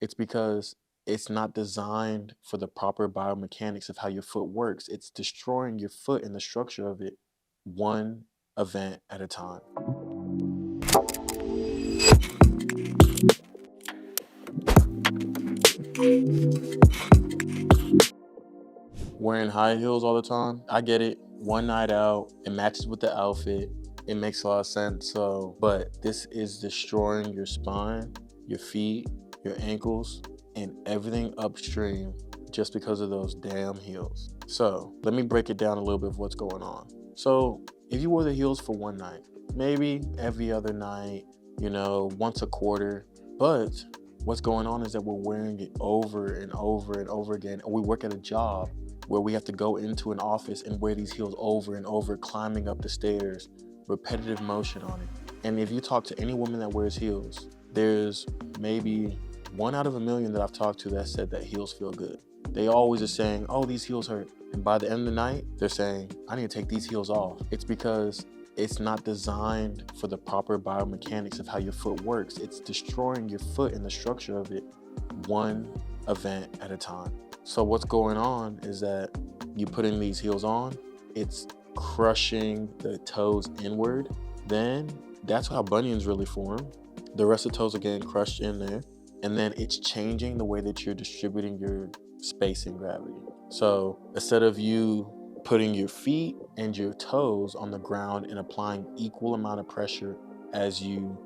It's because it's not designed for the proper biomechanics of how your foot works. It's destroying your foot and the structure of it one event at a time. Wearing high heels all the time, I get it. One night out, it matches with the outfit. It makes a lot of sense. But this is destroying your spine, your feet, your ankles, and everything upstream just because of those damn heels. So let me break it down a little bit of what's going on. So if you wore the heels for one night, maybe every other night, once a quarter, but what's going on is that we're wearing it over and over and over again. And we work at a job where we have to go into an office and wear these heels over and over, climbing up the stairs, repetitive motion on it. And if you talk to any woman that wears heels, there's maybe 1 out of 1 million that I've talked to that said that heels feel good. They always are saying, oh, these heels hurt. And by the end of the night, they're saying, I need to take these heels off. It's because it's not designed for the proper biomechanics of how your foot works. It's destroying your foot and the structure of it one event at a time. So what's going on is that you putting these heels on, it's crushing the toes inward. Then that's how bunions really form. The rest of the toes are getting crushed in there. And then it's changing the way that you're distributing your space and gravity. So instead of you putting your feet and your toes on the ground and applying equal amount of pressure as you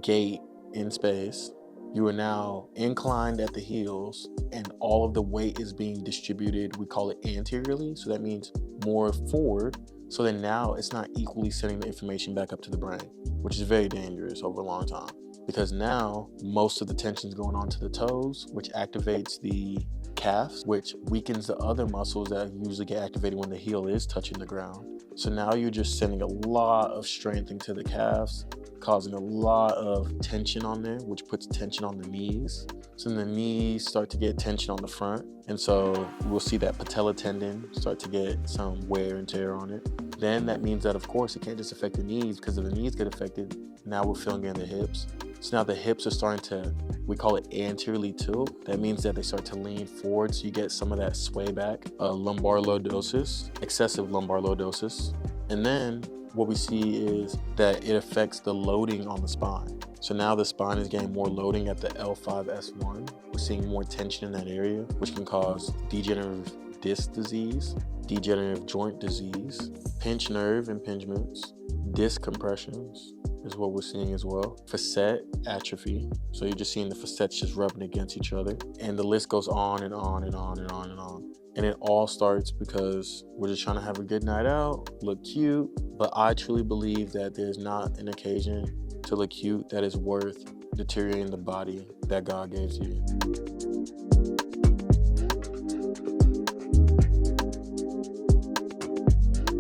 gait in space, you are now inclined at the heels and all of the weight is being distributed, we call it anteriorly. So that means more forward. So then now it's not equally sending the information back up to the brain, which is very dangerous over a long time. Because now most of the tension is going on to the toes, which activates the calves, which weakens the other muscles that usually get activated when the heel is touching the ground. So now you're just sending a lot of strength into the calves, causing a lot of tension on there, which puts tension on the knees. So then the knees start to get tension on the front. And so we'll see that patella tendon start to get some wear and tear on it. Then that means that, of course, it can't just affect the knees, because if the knees get affected, now we're feeling it in the hips. So now the hips are starting to, we call it anteriorly tilt. That means that they start to lean forward, so you get some of that sway back, lumbar lordosis, excessive lumbar lordosis. And then what we see is that it affects the loading on the spine. So now the spine is getting more loading at the L5-S1. We're seeing more tension in that area, which can cause degenerative disc disease, degenerative joint disease, pinched nerve impingements, disc compressions is what we're seeing as well. Facet atrophy. So you're just seeing the facets just rubbing against each other. And the list goes on and on and on and on and on. And it all starts because we're just trying to have a good night out, look cute. But I truly believe that there's not an occasion to look cute that is worth deteriorating the body that God gave to you.